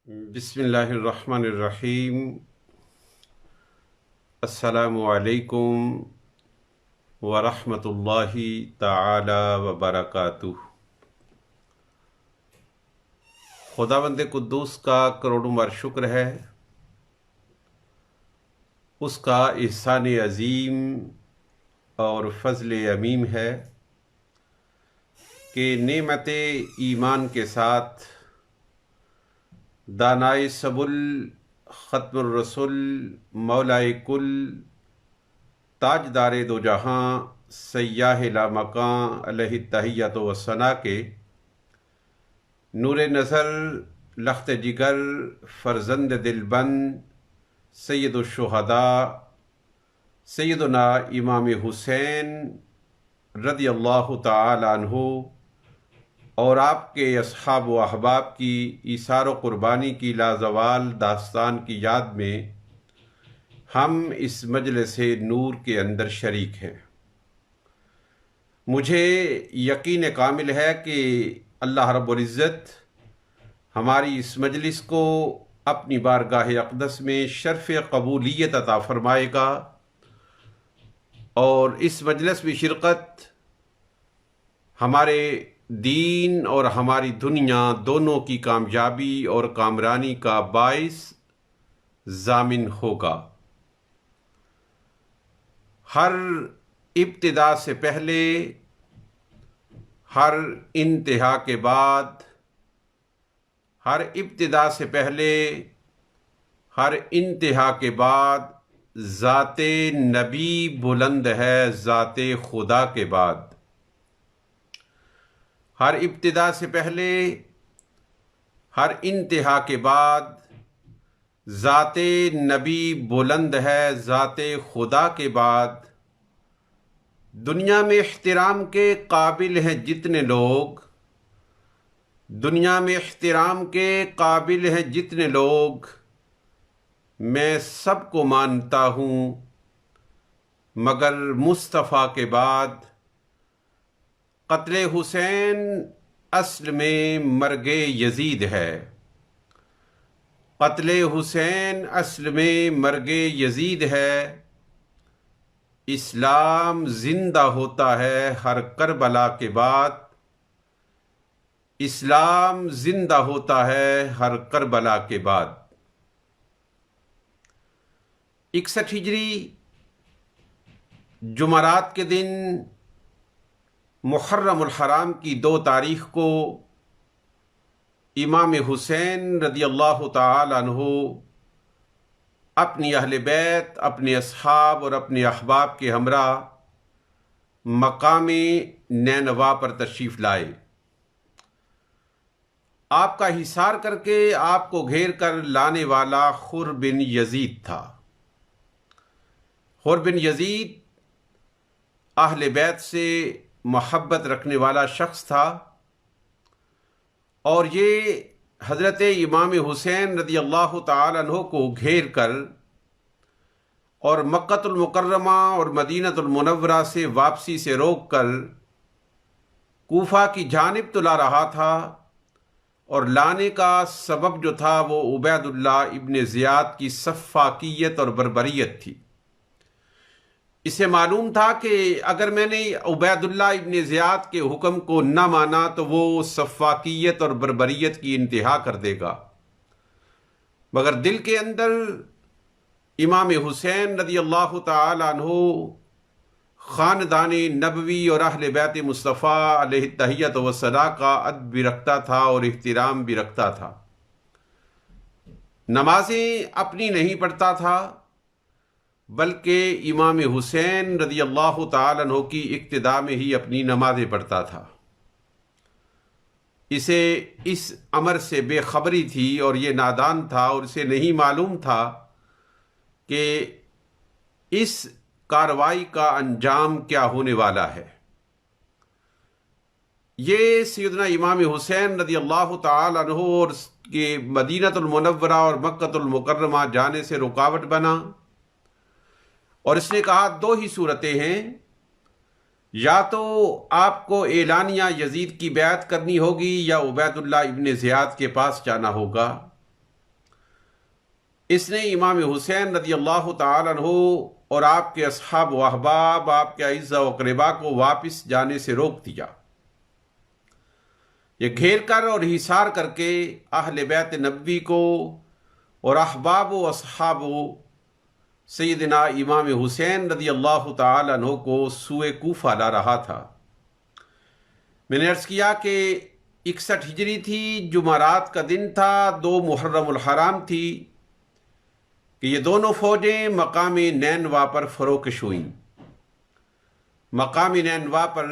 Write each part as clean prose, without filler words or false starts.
بسم اللہ الرحمن الرحیم۔ السلام علیکم ورحمۃ اللہ تعالی وبرکاتہ۔ خداوند قدوس کا کروڑوں بار شکر ہے، اس کا احسان عظیم اور فضل عمیم ہے کہ نعمت ایمان کے ساتھ دانائے سبل، ختم الرسل، مولائے کل، تاجدار دو جہاں، سیاح لامکاں علیہ التحیۃ و ثنا کے نور نظر، لخت جگر، فرزند دلبند، سید الشہداء سیدنا امام حسین رضی اللہ تعالی عنہ اور آپ کے اصحاب و احباب کی ایثار و قربانی کی لازوال داستان کی یاد میں ہم اس مجلس نور کے اندر شریک ہیں۔ مجھے یقین کامل ہے کہ اللہ رب العزت ہماری اس مجلس کو اپنی بارگاہ اقدس میں شرف قبولیت عطا فرمائے گا، اور اس مجلس میں شرکت ہمارے دین اور ہماری دنیا دونوں کی کامیابی اور کامرانی کا باعث ضامن ہوگا۔ ہر ابتدا سے پہلے، ہر انتہا کے بعد، ہر ابتدا سے پہلے، ہر انتہا کے بعد ذات نبی بلند ہے ذات خدا کے بعد۔ ہر ابتدا سے پہلے، ہر انتہا کے بعد ذات نبی بلند ہے ذات خدا کے بعد۔ دنیا میں احترام کے قابل ہیں جتنے لوگ، دنیا میں احترام کے قابل ہیں جتنے لوگ، میں سب کو مانتا ہوں، مگر مصطفیٰ کے بعد قتل حسین اصل میں مرگ یزید ہے۔ قتل حسین اصل میں مرگ یزید ہے۔ اسلام زندہ ہوتا ہے ہر کربلا کے بعد، اسلام زندہ ہوتا ہے ہر کربلا کے بعد۔ 61 ہجری جمعرات کے دن محرم الحرام کی 2 تاریخ کو امام حسین رضی اللہ تعالی عنہ اپنی اہل بیت، اپنے اصحاب اور اپنے احباب کے ہمراہ مقام نینوا پر تشریف لائے۔ آپ کا حصار کر کے آپ کو گھیر کر لانے والا خر بن یزید تھا۔ خر بن یزید اہل بیت سے محبت رکھنے والا شخص تھا، اور یہ حضرت امام حسین رضی اللہ تعالی عنہ کو گھیر کر اور مکۃ المکرمہ اور مدینۃ المنورہ سے واپسی سے روک کر کوفہ کی جانب تو لا رہا تھا، اور لانے کا سبب جو تھا وہ عبید اللہ ابن زیاد کی سفاکیت اور بربریت تھی۔ اسے معلوم تھا کہ اگر میں نے عبید اللہ ابن زیاد کے حکم کو نہ مانا تو وہ سفاکیت اور بربریت کی انتہا کر دے گا، مگر دل کے اندر امام حسین رضی اللہ تعالی عنہ خاندان نبوی اور اہل بیت مصطفیٰ علیہ التحیۃ و ثنا کا ادب بھی رکھتا تھا اور احترام بھی رکھتا تھا۔ نمازیں اپنی نہیں پڑھتا تھا، بلکہ امام حسین رضی اللہ تعالی عنہ کی اقتداء میں ہی اپنی نمازیں پڑھتا تھا۔ اسے اس امر سے بے خبری تھی اور یہ نادان تھا، اور اسے نہیں معلوم تھا کہ اس کارروائی کا انجام کیا ہونے والا ہے۔ یہ سیدنا امام حسین رضی اللہ تعالی عنہ اور کے مدینۃ المنورہ اور مکۃ المکرمہ جانے سے رکاوٹ بنا، اور اس نے کہا 2 ہی صورتیں ہیں، یا تو آپ کو اعلانیہ یزید کی بیعت کرنی ہوگی یا عبید اللہ ابن زیاد کے پاس جانا ہوگا۔ اس نے امام حسین رضی اللہ تعالیٰ عنہ اور آپ کے اصحاب و احباب، آپ کے اعزاء و اقرباء کو واپس جانے سے روک دیا۔ یہ گھیر کر اور حصار کر کے اہل بیت نبوی کو اور احباب و اصحاب سیدنا امام حسین رضی اللہ تعالیٰ عنہ کو سوئے کوفہ لا رہا تھا۔ میں نے عرض کیا کہ 61 ہجری تھی، جمعرات کا دن تھا، 2 محرم الحرام تھی کہ یہ دونوں فوجیں مقام نینوا پر فروکش ہوئیں۔ مقام نینوا پر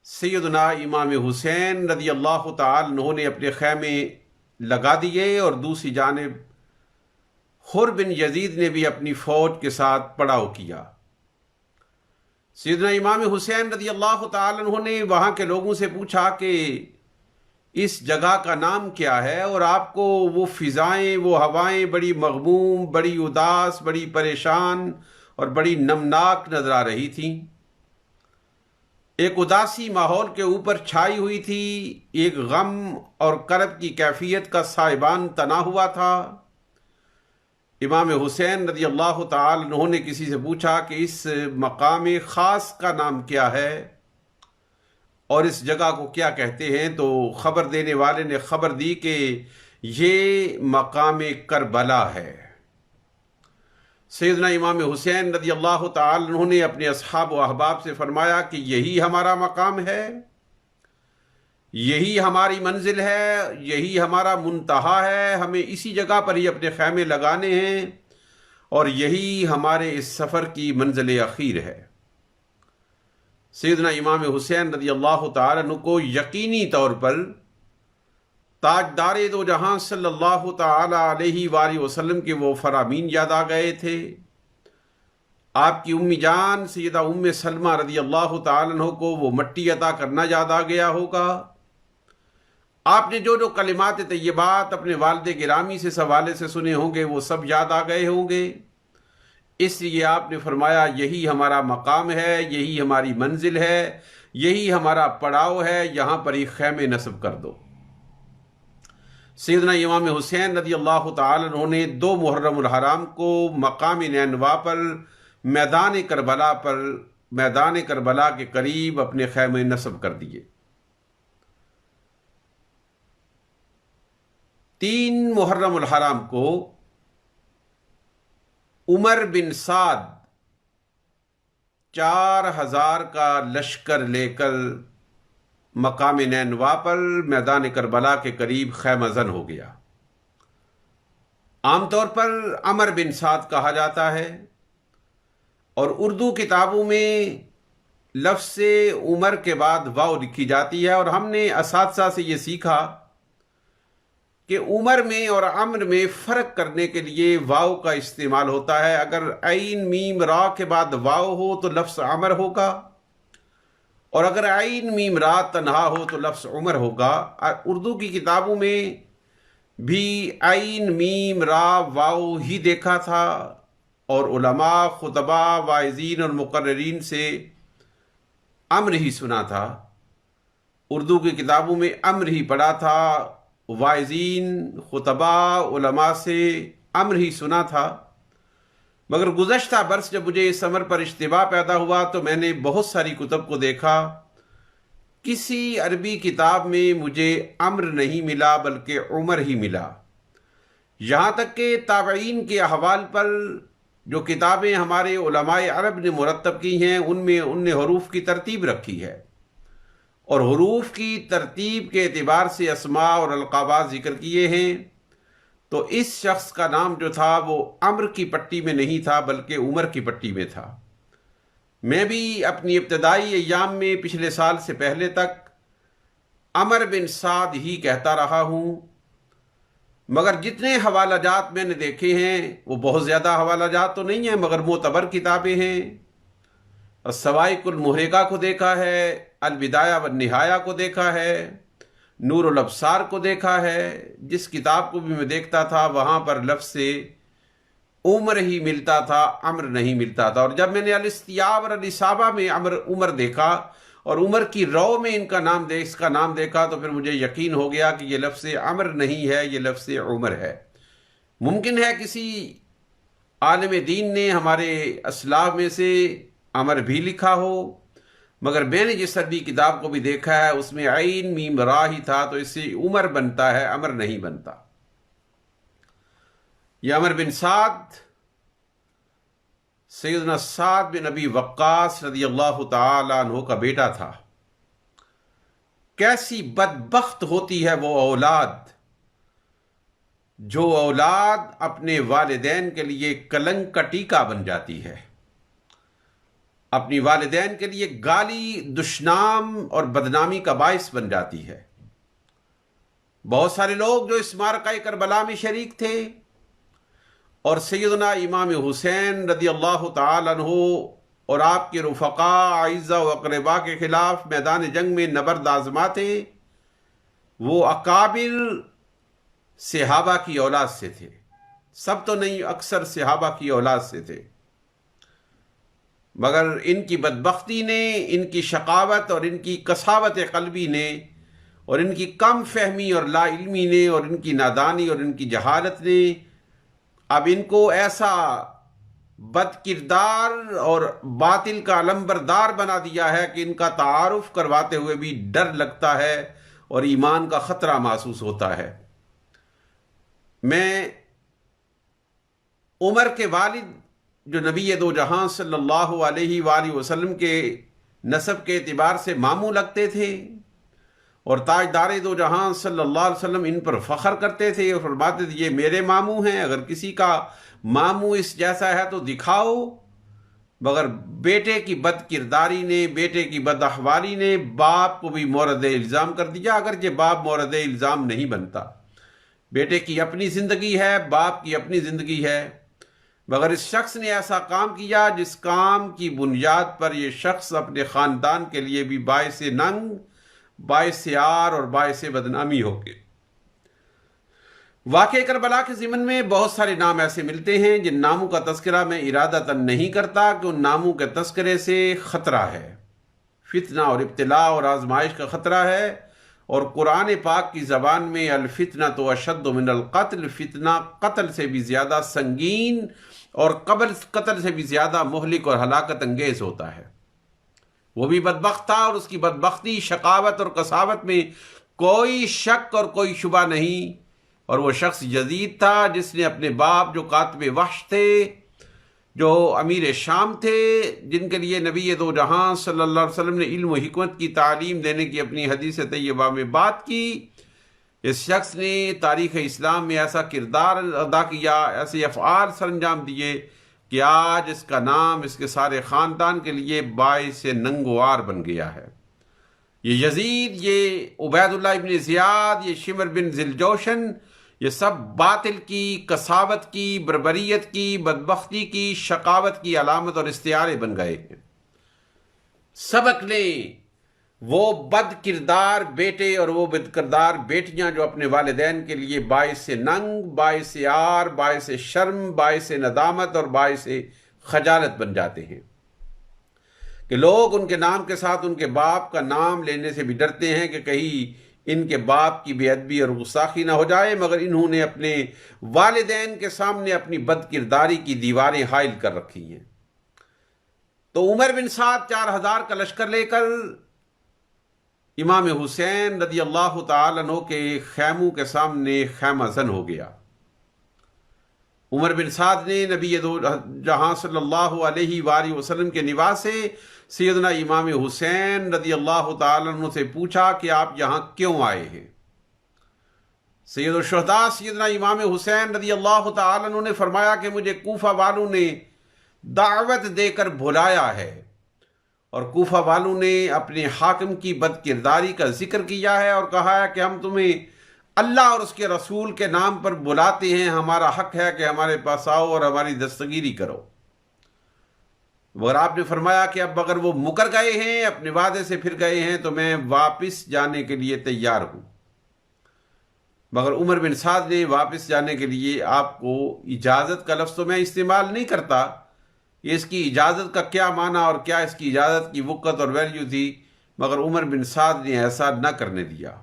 سیدنا امام حسین رضی اللہ تعالیٰ عنہ نے اپنے خیمے لگا دیے، اور دوسری جانب حر بن یزید نے بھی اپنی فوج کے ساتھ پڑاؤ کیا۔ سیدنا امام حسین رضی اللہ تعالیٰ عنہ نے وہاں کے لوگوں سے پوچھا کہ اس جگہ کا نام کیا ہے، اور آپ کو وہ فضائیں، وہ ہوائیں بڑی مغموم، بڑی اداس، بڑی پریشان اور بڑی نمناک نظر آ رہی تھیں۔ ایک اداسی ماحول کے اوپر چھائی ہوئی تھی، ایک غم اور کرب کی کیفیت کا سائبان تنا ہوا تھا۔ امام حسین رضی اللہ تعالی عنہ نے کسی سے پوچھا کہ اس مقام خاص کا نام کیا ہے اور اس جگہ کو کیا کہتے ہیں، تو خبر دینے والے نے خبر دی کہ یہ مقام کربلا ہے۔ سیدنا امام حسین رضی اللہ تعالی عنہ نے اپنے اصحاب و احباب سے فرمایا کہ یہی ہمارا مقام ہے، یہی ہماری منزل ہے، یہی ہمارا منتہا ہے، ہمیں اسی جگہ پر ہی اپنے خیمے لگانے ہیں، اور یہی ہمارے اس سفر کی منزل اخیر ہے۔ سیدنا امام حسین رضی اللہ تعالیٰ عنہ کو یقینی طور پر تاجدار دو جہاں صلی اللہ تعالی علیہ وآلہ وسلم کے وہ فرامین یاد آ گئے تھے۔ آپ کی امی جان سیدہ ام سلمہ رضی اللہ تعالیٰ عنہ کو وہ مٹی عطا کرنا یاد آ گیا ہوگا۔ آپ نے جو کلمات طیبات اپنے والد گرامی سے حوالے سے سنے ہوں گے وہ سب یاد آ گئے ہوں گے، اس لیے آپ نے فرمایا یہی ہمارا مقام ہے، یہی ہماری منزل ہے، یہی ہمارا پڑاؤ ہے، یہاں پر ہی خیمے نصب کر دو۔ سیدنا امام حسین رضی اللہ تعالی عنہ نے 2 محرم الحرام کو مقام نینوا پر میدان کربلا کے قریب اپنے خیمے نصب کر دیے۔ 3 محرم الحرام کو عمر بن سعد 4000 کا لشکر لے کر مقام نینوا پر میدان کربلا کے قریب خیمہ زن ہو گیا۔ عام طور پر عمر بن سعد کہا جاتا ہے، اور اردو کتابوں میں لفظ عمر کے بعد واو لکھی جاتی ہے، اور ہم نے اساتذہ سے یہ سیکھا کہ عمر میں اور عمر میں فرق کرنے کے لیے واو کا استعمال ہوتا ہے۔ اگر عین میم را کے بعد واو ہو تو لفظ عمر ہوگا، اور اگر عین میم را تنہا ہو تو لفظ عمر ہوگا۔ اردو کی کتابوں میں بھی عین میم را واو ہی دیکھا تھا، اور علماء، خطباء، واعظین اور مقررین سے امر ہی سنا تھا۔ اردو کی کتابوں میں امر ہی پڑھا تھا، واعظین، خطباء، علماء سے امر ہی سنا تھا۔ مگر گزشتہ برس جب مجھے اس امر پر اشتباہ پیدا ہوا تو میں نے بہت ساری کتب کو دیکھا، کسی عربی کتاب میں مجھے امر نہیں ملا بلکہ عمر ہی ملا۔ یہاں تک کہ تابعین کے احوال پر جو کتابیں ہمارے علماء عرب نے مرتب کی ہیں ان میں ان نے حروف کی ترتیب رکھی ہے، اور حروف کی ترتیب کے اعتبار سے اسماء اور القابات ذکر کیے ہیں، تو اس شخص کا نام جو تھا وہ عمر کی پٹی میں نہیں تھا بلکہ عمر کی پٹی میں تھا۔ میں بھی اپنی ابتدائی ایام میں پچھلے سال سے پہلے تک عمر بن سعد ہی کہتا رہا ہوں، مگر جتنے حوالہ جات میں نے دیکھے ہیں وہ بہت زیادہ حوالہ جات تو نہیں ہیں، مگر معتبر کتابیں ہیں۔ السوائق المحرقہ کو دیکھا ہے، البدایہ والنہایہ کو دیکھا ہے، نور الابصار کو دیکھا ہے۔ جس کتاب کو بھی میں دیکھتا تھا وہاں پر لفظ سے عمر ہی ملتا تھا، عمر نہیں ملتا تھا۔ اور جب میں نے الاستیاب اور الاصابہ میں عمر دیکھا اور عمر کی رو میں اس کا نام دیکھا تو پھر مجھے یقین ہو گیا کہ یہ لفظ عمر نہیں ہے، یہ لفظ عمر ہے۔ ممکن ہے کسی عالم دین نے ہمارے اسلاف میں سے امر بھی لکھا ہو، مگر میں نے جس عربی کتاب کو بھی دیکھا ہے اس میں عین میم را ہی تھا، تو اس سے عمر بنتا ہے، امر نہیں بنتا۔ یہ عمر بن سعد سیدنا سعد بن ابی وقاص رضی اللہ تعالی عنہ کا بیٹا تھا۔ کیسی بدبخت ہوتی ہے وہ اولاد جو اولاد اپنے والدین کے لیے کلنک کا ٹیکا بن جاتی ہے، اپنی والدین کے لیے گالی، دشنام اور بدنامی کا باعث بن جاتی ہے۔ بہت سارے لوگ جو اس معرکہ کربلا میں شریک تھے اور سیدنا امام حسین رضی اللہ تعالی عنہ اور آپ کے رفقاء، اعزاء و اقرباء کے خلاف میدان جنگ میں نبرد آزما تھے، وہ اکابر صحابہ کی اولاد سے تھے، سب تو نہیں، اکثر صحابہ کی اولاد سے تھے، مگر ان کی بدبختی نے، ان کی شقاوت اور ان کی قساوت قلبی نے اور ان کی کم فہمی اور لا علمی نے اور ان کی نادانی اور ان کی جہالت نے اب ان کو ایسا بد کردار اور باطل کا علمبردار بنا دیا ہے کہ ان کا تعارف کرواتے ہوئے بھی ڈر لگتا ہے اور ایمان کا خطرہ محسوس ہوتا ہے۔ میں عمر کے والد جو نبی دو جہاں صلی اللہ علیہ وآلہ وسلم کے نسب کے اعتبار سے ماموں لگتے تھے اور تاجدار دو جہاں صلی اللہ علیہ وسلم ان پر فخر کرتے تھے اور فرماتے تھے یہ میرے ماموں ہیں، اگر کسی کا ماموں اس جیسا ہے تو دکھاؤ، مگر بیٹے کی بد کرداری نے، بیٹے کی بد احوالی نے باپ کو بھی مورد الزام کر دیا، اگرچہ باپ مورد الزام نہیں بنتا، بیٹے کی اپنی زندگی ہے، باپ کی اپنی زندگی ہے، مگر اس شخص نے ایسا کام کیا جس کام کی بنیاد پر یہ شخص اپنے خاندان کے لیے بھی باعث ننگ، باعث عار اور باعث بدنامی ہو گئے۔ واقعہ کربلا کے ضمن میں بہت سارے نام ایسے ملتے ہیں جن ناموں کا تذکرہ میں ارادتاً نہیں کرتا کہ ان ناموں کے تذکرے سے خطرہ ہے، فتنہ اور ابتلاء اور آزمائش کا خطرہ ہے، اور قرآن پاک کی زبان میں الفتنۃ اشد من القتل، فتنہ قتل سے بھی زیادہ سنگین اور قتل سے بھی زیادہ مہلک اور ہلاکت انگیز ہوتا ہے۔ وہ بھی بدبخت تھا اور اس کی بدبختی، شقاوت اور قساوت میں کوئی شک اور کوئی شبہ نہیں، اور وہ شخص یزید تھا جس نے اپنے باپ جو کاتب وحش تھے، جو امیر شام تھے، جن کے لیے نبی دو جہاں صلی اللہ علیہ وسلم نے علم و حکمت کی تعلیم دینے کی اپنی حدیث طیبہ میں بات کی، اس شخص نے تاریخ اسلام میں ایسا کردار ادا کیا، ایسے افعال سر انجام دیے کہ آج اس کا نام اس کے سارے خاندان کے لیے باعث ننگ و عار بن گیا ہے۔ یہ یزید، یہ عبید اللہ ابن زیاد، یہ شمر بن ذیلجوشن، یہ سب باطل کی، کساوت کی، بربریت کی، بدبختی کی، شقاوت کی علامت اور استعارے بن گئے ہیں۔ سبق لیں وہ بد کردار بیٹے اور وہ بد کردار بیٹیاں جو اپنے والدین کے لیے باعث ننگ، باعث عار، باعث شرم، باعث ندامت اور باعث خجالت بن جاتے ہیں، کہ لوگ ان کے نام کے ساتھ ان کے باپ کا نام لینے سے بھی ڈرتے ہیں کہ کہیں ان کے باپ کی بے ادبی اور گستاخی نہ ہو جائے، مگر انہوں نے اپنے والدین کے سامنے اپنی بد کرداری کی دیواریں حائل کر رکھی ہیں۔ تو عمر بن سعد 4000 کا لشکر لے کر امام حسین رضی اللہ تعالیٰ عنہ کے خیموں کے سامنے خیمہ زن ہو گیا۔ عمر بن سعد نے نبی دو جہاں صلی اللہ علیہ وآلہ وسلم کے نواس سے سیدنا امام حسین رضی اللہ تعالیٰ عنہ سے پوچھا کہ آپ یہاں کیوں آئے ہیں؟ سید الشہداء سیدنا امام حسین رضی اللہ تعالیٰ عنہ نے فرمایا کہ مجھے کوفہ والوں نے دعوت دے کر بھلایا ہے، اور کوفہ والوں نے اپنے حاکم کی بد کرداری کا ذکر کیا ہے اور کہا ہے کہ ہم تمہیں اللہ اور اس کے رسول کے نام پر بلاتے ہیں، ہمارا حق ہے کہ ہمارے پاس آؤ اور ہماری دستگیری کرو۔ مگر آپ نے فرمایا کہ اب اگر وہ مکر گئے ہیں، اپنے وعدے سے پھر گئے ہیں، تو میں واپس جانے کے لیے تیار ہوں۔ مگر عمر بن سعد نے واپس جانے کے لیے آپ کو اجازت کا لفظ تو میں استعمال نہیں کرتا، اس کی اجازت کا کیا معنی اور کیا اس کی اجازت کی وقت اور ویلیو تھی، مگر عمر بن سعد نے ایسا نہ کرنے دیا۔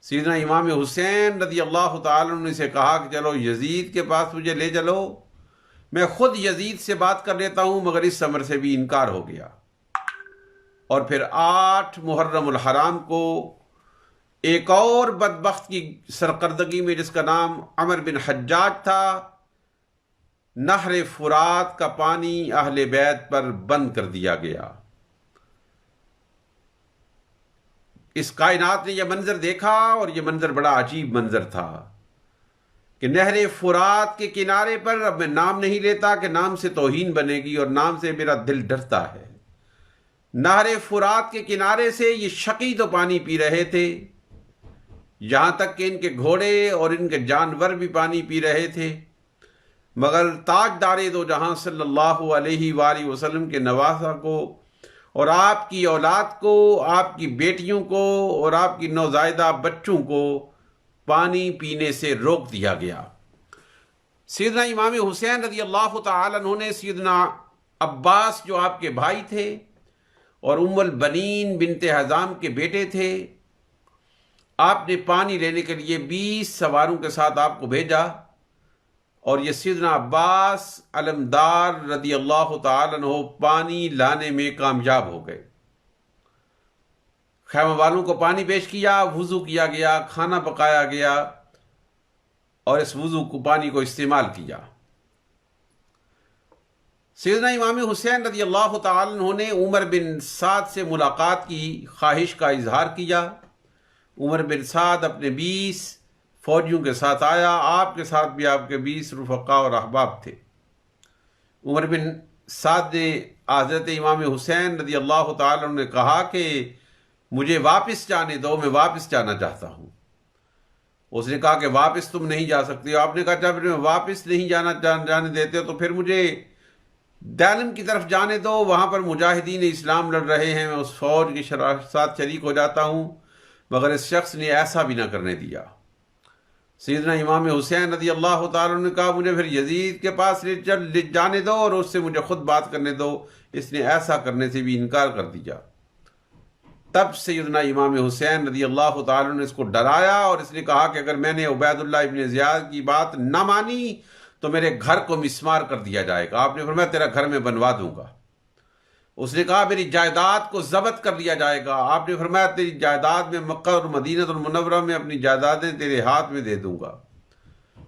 سیدنا امام حسین رضی اللہ تعالیٰ عنہ سے کہا کہ چلو یزید کے پاس مجھے لے چلو، میں خود یزید سے بات کر لیتا ہوں، مگر اس امر سے بھی انکار ہو گیا۔ اور پھر 8 محرم الحرام کو ایک اور بدبخت کی سرکردگی میں، جس کا نام عمر بن حجاج تھا، نہر فرات کا پانی اہل بیت پر بند کر دیا گیا۔ اس کائنات نے یہ منظر دیکھا، اور یہ منظر بڑا عجیب منظر تھا کہ نہر فرات کے کنارے پر، اب میں نام نہیں لیتا کہ نام سے توہین بنے گی اور نام سے میرا دل ڈرتا ہے، نہر فرات کے کنارے سے یہ شقی تو پانی پی رہے تھے، یہاں تک کہ ان کے گھوڑے اور ان کے جانور بھی پانی پی رہے تھے، مگر تاجدار دو جہاں صلی اللہ علیہ وآلہ وسلم کے نواسہ کو اور آپ کی اولاد کو، آپ کی بیٹیوں کو اور آپ کی نوزائیدہ بچوں کو پانی پینے سے روک دیا گیا۔ سیدنا امام حسین رضی اللہ تعالیٰ عنہ نے سیدنا عباس جو آپ کے بھائی تھے اور ام البنین بنت حزام کے بیٹے تھے، آپ نے پانی لینے کے لیے 20 سواروں کے ساتھ آپ کو بھیجا، اور یہ سیدنا عباس علمدار رضی اللہ تعالیٰ عنہ پانی لانے میں کامیاب ہو گئے۔ خیمہ والوں کو پانی پیش کیا، وضو کیا گیا، کھانا پکایا گیا، اور اس وضو کو پانی کو استعمال کیا۔ سیدنا امام حسین رضی اللہ تعالیٰ عنہ نے عمر بن سعد سے ملاقات کی خواہش کا اظہار کیا۔ عمر بن سعد اپنے 20 فوجیوں کے ساتھ آیا، آپ کے ساتھ بھی آپ کے 20 رفقا اور احباب تھے۔ عمر بن سعد نے حضرت امام حسین رضی اللہ تعالیٰ عنہ نے کہا کہ مجھے واپس جانے دو، میں واپس جانا چاہتا ہوں۔ اس نے کہا کہ واپس تم نہیں جا سکتے ہو۔ آپ نے کہا جب میں واپس نہیں جانے دیتے ہو تو پھر مجھے دہلم کی طرف جانے دو، وہاں پر مجاہدین اسلام لڑ رہے ہیں، میں اس فوج کے ساتھ شریک ہو جاتا ہوں۔ مگر اس شخص نے ایسا بھی نہ کرنے دیا۔ سیدنا امام حسین رضی اللہ تعالیٰ نے کہا مجھے پھر یزید کے پاس لے جانے دو اور اس سے مجھے خود بات کرنے دو۔ اس نے ایسا کرنے سے بھی انکار کر دیا۔ تب سیدنا امام حسین رضی اللہ تعالیٰ نے اس کو ڈرایا، اور اس نے کہا کہ اگر میں نے عبید اللہ ابن زیاد کی بات نہ مانی تو میرے گھر کو مسمار کر دیا جائے گا۔ آپ نے فرمایا تیرا گھر میں بنوا دوں گا۔ اس نے کہا میری جائیداد کو ضبط کر لیا جائے گا۔ آپ نے فرمایا تیری جائیداد میں مکہ اور مدینہ المنورہ میں اپنی جائیدادیں تیرے ہاتھ میں دے دوں گا۔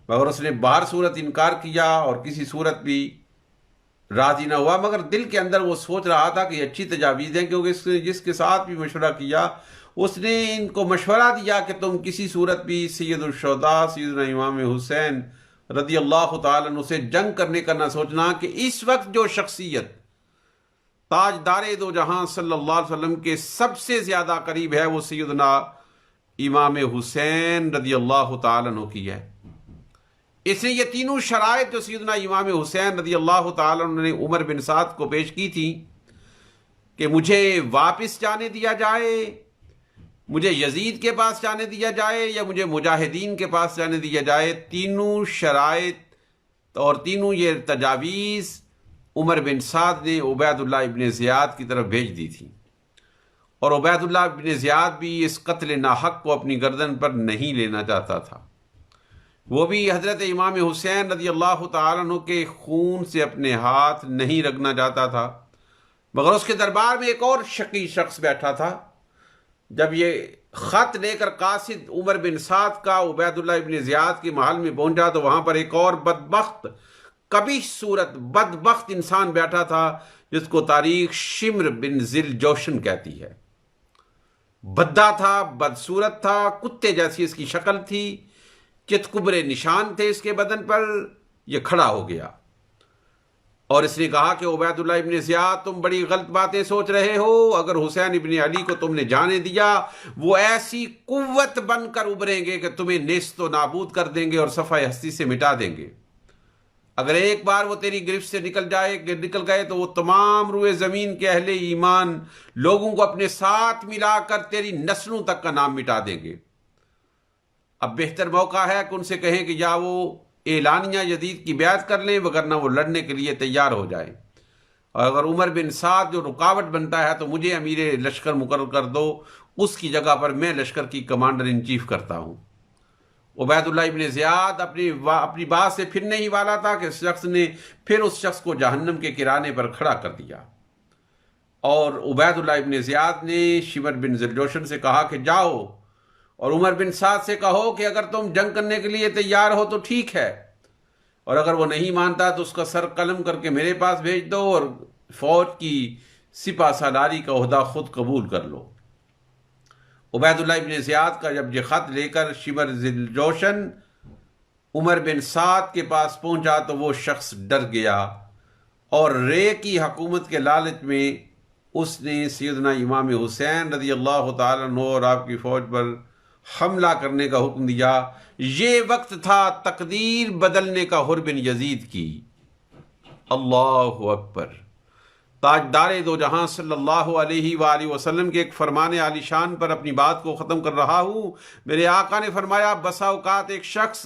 مگر اس نے بہر صورت انکار کیا اور کسی صورت بھی راضی نہ ہوا، مگر دل کے اندر وہ سوچ رہا تھا کہ یہ اچھی تجاویز ہیں، کیونکہ اس نے جس کے ساتھ بھی مشورہ کیا اس نے ان کو مشورہ دیا کہ تم کسی صورت بھی سید الشہداء سیدنا امام حسین رضی اللہ تعالیٰ عنہ سے جنگ کرنے کا نہ سوچنا، کہ اس وقت جو شخصیت تاجدار دو جہاں صلی اللہ علیہ وسلم کے سب سے زیادہ قریب ہے وہ سیدنا امام حسین رضی اللہ تعالیٰ عنہ کی ہے۔ اس نے یہ تینوں شرائط جو سیدنا امام حسین رضی اللہ تعالیٰ عنہ نے عمر بن سعد کو پیش کی تھی کہ مجھے واپس جانے دیا جائے، مجھے یزید کے پاس جانے دیا جائے، یا مجھے مجاہدین کے پاس جانے دیا جائے، تینوں شرائط اور تینوں یہ تجاویز عمر بن سعد نے عبید اللہ ابن زیاد کی طرف بھیج دی تھی، اور عبید اللہ ابن زیاد بھی اس قتل ناحق کو اپنی گردن پر نہیں لینا چاہتا تھا۔ وہ بھی حضرت امام حسین رضی اللہ تعالیٰ عنہ کے خون سے اپنے ہاتھ نہیں رگنا چاہتا تھا، مگر اس کے دربار میں ایک اور شقی شخص بیٹھا تھا۔ جب یہ خط لے کر قاصد عمر بن سعد کا عبید اللہ ابن زیاد کے محل میں پہنچا تو وہاں پر ایک اور بدبخت قبیح صورت بدبخت انسان بیٹھا تھا، جس کو تاریخ شمر بن ذل جوشن کہتی ہے۔ بھدا تھا، بدصورت تھا، کتے جیسی اس کی شکل تھی، چتکبرے نشان تھے اس کے بدن پر۔ یہ کھڑا ہو گیا اور اس نے کہا کہ عبید اللہ ابن زیاد تم بڑی غلط باتیں سوچ رہے ہو، اگر حسین ابن علی کو تم نے جانے دیا وہ ایسی قوت بن کر ابھریں گے کہ تمہیں نیست و نابود کر دیں گے اور صفحہ ہستی سے مٹا دیں گے۔ اگر ایک بار وہ تیری گرفت سے نکل گئے تو وہ تمام روئے زمین کے اہل ایمان لوگوں کو اپنے ساتھ ملا کر تیری نسلوں تک کا نام مٹا دیں گے۔ اب بہتر موقع ہے کہ ان سے کہیں کہ یا وہ اعلانیہ یزید کی بیعت کر لیں، وگرنہ وہ لڑنے کے لیے تیار ہو جائیں، اور اگر عمر بن سعد جو رکاوٹ بنتا ہے تو مجھے امیر لشکر مقرر کر دو۔ اس کی جگہ پر میں لشکر کی کمانڈر ان چیف کرتا ہوں۔ عبید اللہ ابن زیاد اپنی بات سے پھرنے ہی والا تھا کہ اس شخص کو جہنم کے کرانے پر کھڑا کر دیا، اور عبید اللہ ابن زیاد نے شمر بن ذوالجوشن سے کہا کہ جاؤ اور عمر بن سعد سے کہو کہ اگر تم جنگ کرنے کے لیے تیار ہو تو ٹھیک ہے، اور اگر وہ نہیں مانتا تو اس کا سر قلم کر کے میرے پاس بھیج دو اور فوج کی سپہ سالاری کا عہدہ خود قبول کر لو۔ عبید اللہ ابن زیاد کا جب یہ خط لے کر شمر ذوالجوشن عمر بن سعد کے پاس پہنچا تو وہ شخص ڈر گیا، اور رے کی حکومت کے لالچ میں اس نے سیدنا امام حسین رضی اللہ تعالیٰ عنہ اور آپ کی فوج پر حملہ کرنے کا حکم دیا۔ یہ وقت تھا تقدیر بدلنے کا حر بن یزید کی۔ اللہ اکبر۔ تاجدار دو جہاں صلی اللہ علیہ وآلہ وسلم کے ایک فرمان عالی شان پر اپنی بات کو ختم کر رہا ہوں۔ میرے آقا نے فرمایا، بسا اوقات ایک شخص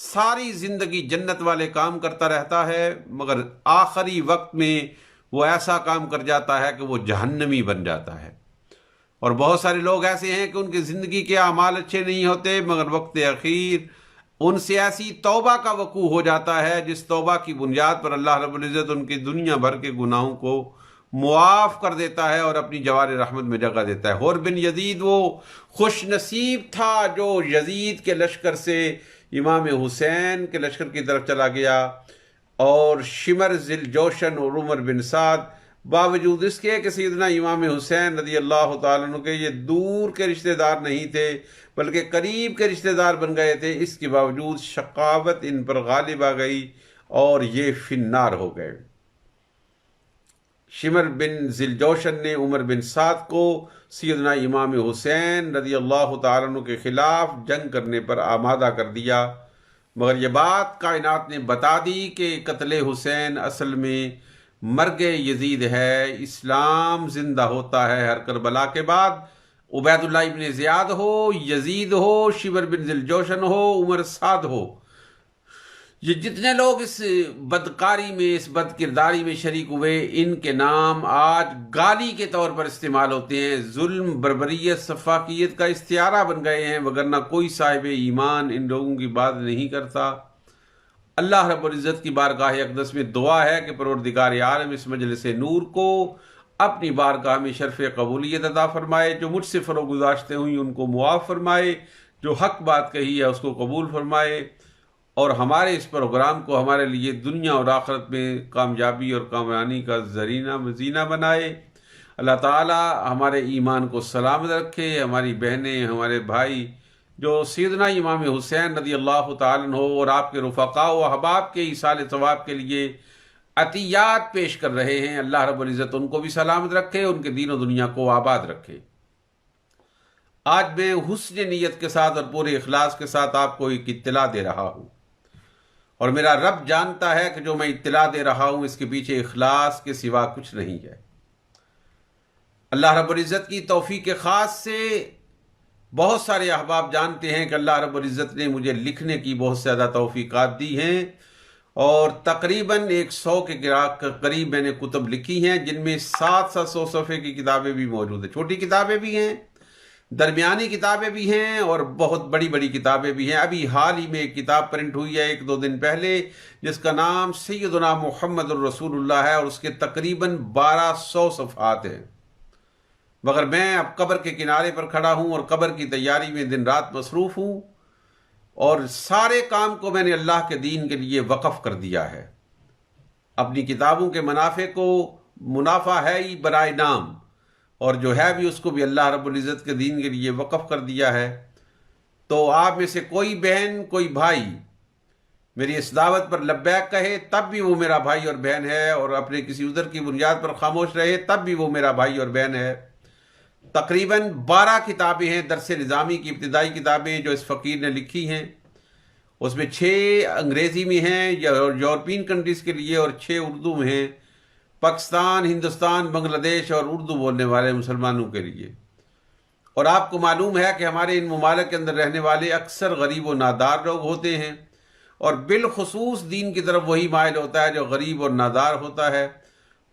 ساری زندگی جنت والے کام کرتا رہتا ہے، مگر آخری وقت میں وہ ایسا کام کر جاتا ہے کہ وہ جہنمی بن جاتا ہے۔ اور بہت سارے لوگ ایسے ہیں کہ ان کی زندگی کے اعمال اچھے نہیں ہوتے، مگر وقت اخیر ان سے ایسی توبہ کا وقوع ہو جاتا ہے جس توبہ کی بنیاد پر اللہ رب العزت ان کی دنیا بھر کے گناہوں کو معاف کر دیتا ہے اور اپنی جوار رحمت میں جگہ دیتا ہے۔ حر بن یزید وہ خوش نصیب تھا جو یزید کے لشکر سے امام حسین کے لشکر کی طرف چلا گیا، اور شمر ذوالجوشن اور عمر بن سعد باوجود اس کے کہ سیدنا امام حسین رضی اللہ تعالیٰ عنہ کے یہ دور کے رشتہ دار نہیں تھے بلکہ قریب کے رشتہ دار بن گئے تھے، اس کے باوجود شقاوت ان پر غالب آ گئی اور یہ فی النار ہو گئے۔ شمر بن ذوالجوشن نے عمر بن سعد کو سیدنا امام حسین رضی اللہ تعالیٰ عنہ کے خلاف جنگ کرنے پر آمادہ کر دیا، مگر یہ بات کائنات نے بتا دی کہ قتل حسین اصل میں مرگ یزید ہے۔ اسلام زندہ ہوتا ہے ہر کربلا کے بعد، عبید اللہ ابن زیاد ہو، یزید ہو، شمر بن ذوالجوشن ہو، عمر سعد ہو، یہ جتنے لوگ اس بدکاری میں، اس بد کرداری میں شریک ہوئے، ان کے نام آج گالی کے طور پر استعمال ہوتے ہیں، ظلم، بربریت، سفاکیت کا استعارہ بن گئے ہیں، وگرنہ کوئی صاحب ایمان ان لوگوں کی بات نہیں کرتا۔ اللہ رب العزت کی بارگاہ اقدس میں دعا ہے کہ پروردگار عالم اس مجلس نور کو اپنی بارگاہ میں شرف قبولیت عطا فرمائے، جو مجھ سے فروغ گزاشتے ہوئی ان کو معاف فرمائے، جو حق بات کہی ہے اس کو قبول فرمائے، اور ہمارے اس پروگرام کو ہمارے لیے دنیا اور آخرت میں کامیابی اور کامیابی کا زینہ بنائے۔ اللہ تعالی ہمارے ایمان کو سلامت رکھے۔ ہماری بہنیں، ہمارے بھائی جو سیدنا امام حسین رضی اللہ تعالیٰ عنہ اور آپ کے رفقاء و احباب کے ایصال ثواب کے لیے عطیات پیش کر رہے ہیں، اللہ رب العزت ان کو بھی سلامت رکھے، ان کے دین و دنیا کو آباد رکھے۔ آج میں حسن نیت کے ساتھ اور پورے اخلاص کے ساتھ آپ کو ایک اطلاع دے رہا ہوں، اور میرا رب جانتا ہے کہ جو میں اطلاع دے رہا ہوں اس کے پیچھے اخلاص کے سوا کچھ نہیں ہے۔ اللہ رب العزت کی توفیق خاص سے بہت سارے احباب جانتے ہیں کہ اللہ رب العزت نے مجھے لکھنے کی بہت زیادہ توفیقات دی ہیں، اور تقریباً 100 کے قریب میں نے کتب لکھی ہیں، جن میں 700 صفحے کی کتابیں بھی موجود ہیں، چھوٹی کتابیں بھی ہیں، درمیانی کتابیں بھی ہیں، اور بہت بڑی بڑی کتابیں بھی ہیں۔ ابھی حال ہی میں ایک کتاب پرنٹ ہوئی ہے 1-2 دن پہلے، جس کا نام سیدنا محمد الرسول اللہ ہے، اور اس کے تقریباً 1200 صفحات ہیں، مگر میں اب قبر کے کنارے پر کھڑا ہوں اور قبر کی تیاری میں دن رات مصروف ہوں، اور سارے کام کو میں نے اللہ کے دین کے لیے وقف کر دیا ہے۔ اپنی کتابوں کے منافع کو منافع ہے ہی برائے نام، اور جو ہے بھی اس کو بھی اللہ رب العزت کے دین کے لیے وقف کر دیا ہے۔ تو آپ میں سے کوئی بہن، کوئی بھائی میری اس دعوت پر لبیک کہے تب بھی وہ میرا بھائی اور بہن ہے، اور اپنے کسی عذر کی بنیاد پر خاموش رہے تب بھی وہ میرا بھائی اور بہن ہے۔ تقریباً 12 کتابیں ہیں درس نظامی کی، ابتدائی کتابیں جو اس فقیر نے لکھی ہیں، اس میں 6 انگریزی میں ہیں یورپین کنٹریز کے لیے، اور 6 اردو میں ہیں، پاکستان، ہندوستان، بنگلہ دیش اور اردو بولنے والے مسلمانوں کے لیے۔ اور آپ کو معلوم ہے کہ ہمارے ان ممالک کے اندر رہنے والے اکثر غریب و نادار لوگ ہوتے ہیں، اور بالخصوص دین کی طرف وہی مائل ہوتا ہے جو غریب اور نادار ہوتا ہے،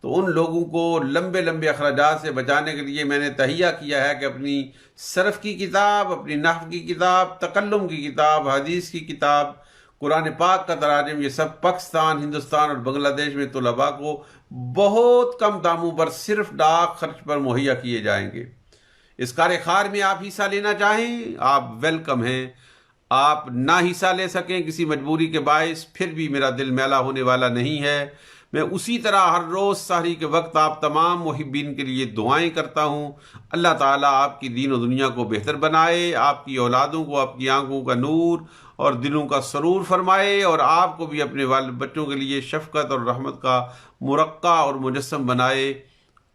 تو ان لوگوں کو لمبے لمبے اخراجات سے بچانے کے لیے میں نے تہیہ کیا ہے کہ اپنی صرف کی کتاب، اپنی نحو کی کتاب، تکلم کی کتاب، حدیث کی کتاب، قرآن پاک کا تراجم، یہ سب پاکستان، ہندوستان اور بنگلہ دیش میں طلباء کو بہت کم داموں پر صرف ڈاک خرچ پر مہیا کیے جائیں گے۔ اس کار خیر میں آپ حصہ لینا چاہیں، آپ ویلکم ہیں۔ آپ نہ حصہ لے سکیں کسی مجبوری کے باعث، پھر بھی میرا دل میلا ہونے والا نہیں ہے۔ میں اسی طرح ہر روز سحری کے وقت آپ تمام محبین کے لیے دعائیں کرتا ہوں۔ اللہ تعالیٰ آپ کی دین و دنیا کو بہتر بنائے، آپ کی اولادوں کو آپ کی آنکھوں کا نور اور دلوں کا سرور فرمائے، اور آپ کو بھی اپنے والد بچوں کے لیے شفقت اور رحمت کا مرقع اور مجسم بنائے۔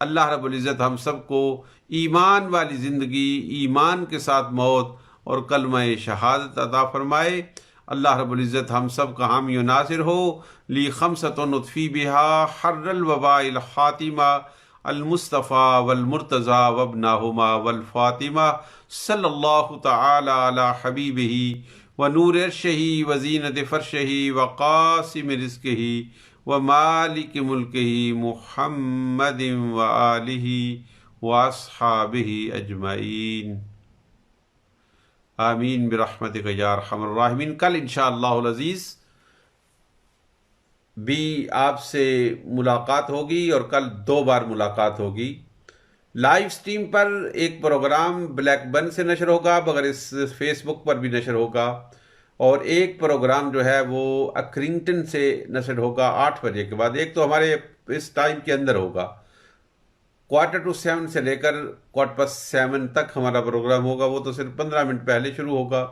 اللہ رب العزت ہم سب کو ایمان والی زندگی، ایمان کے ساتھ موت اور کلمہ شہادت عطا فرمائے۔ اللہ رب العزت ہم سب کا حامی و ناصر ہو۔ لی خمسۃ نطفی بہا حر الوباء الخاتمہ المصطفیٰ والمرتضیٰ وابنہما والفاطمہ، صلی اللہ تعالی علی حبیبہ ونور عرشہ وزینت فرشہ وقاسم رزقہ ومالک ملکہ محمد وآلہ واصحابہ اجمعین، آمین برحمتک یا ارحم الراحمین۔ کل انشاءاللہ العزیز بھی آپ سے ملاقات ہوگی، اور کل 2 بار ملاقات ہوگی۔ لائیو سٹریم پر ایک پروگرام بلیک بن سے نشر ہوگا، مگر اس فیس بک پر بھی نشر ہوگا، اور ایک پروگرام جو ہے وہ اکرنگٹن سے نشر ہوگا 8 بجے کے بعد۔ ایک تو ہمارے اس ٹائم کے اندر ہوگا، 6:45 سے لے کر 7:15 تک ہمارا پروگرام ہوگا، وہ تو صرف 15 منٹ پہلے شروع ہوگا۔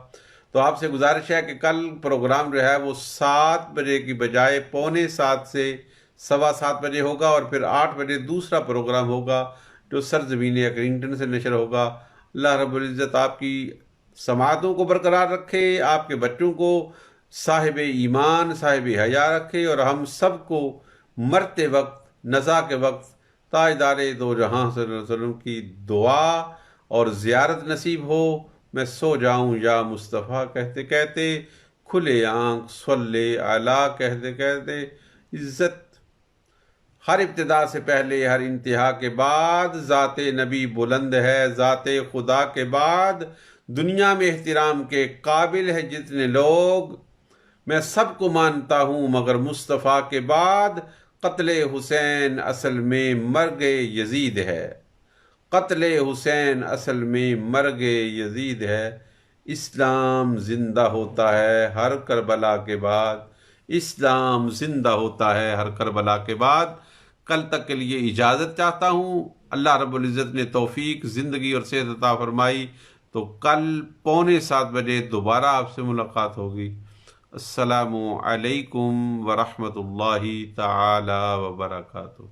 تو آپ سے گزارش ہے کہ کل پروگرام جو ہے وہ 7 بجے کی بجائے 6:45 سے 7:15 بجے ہوگا، اور پھر 8 بجے دوسرا پروگرام ہوگا جو سرزمین اکرنگٹن سے نشر ہوگا۔ اللہ رب العزت آپ کی سماعتوں کو برقرار رکھے، آپ کے بچوں کو صاحب ایمان، صاحب حیا رکھے، اور ہم سب کو مرتے وقت، نزا کے وقت تاجدار دو جہاں صلی اللہ علیہ وسلم کی دعا اور زیارت نصیب ہو۔ میں سو جاؤں یا مصطفیٰ کہتے کہتے، کھلے آنکھ صلی علی کہتے کہتے، عزت ہر ابتدا سے پہلے، ہر انتہا کے بعد، ذات نبی بلند ہے، ذات خدا کے بعد دنیا میں احترام کے قابل ہے جتنے لوگ، میں سب کو مانتا ہوں مگر مصطفیٰ کے بعد قتل حسین اصل میں مرگ یزید ہے، قتل حسین اصل میں مرگ یزید ہے۔ اسلام زندہ ہوتا ہے ہر کربلا کے بعد، اسلام زندہ ہوتا ہے ہر کربلا کے بعد۔ کل تک کے لیے اجازت چاہتا ہوں۔ اللہ رب العزت نے توفیق، زندگی اور صحت عطا فرمائی تو کل 6:45 بجے دوبارہ آپ سے ملاقات ہوگی۔ السلام علیکم ورحمۃ اللہ تعالی وبرکاتہ۔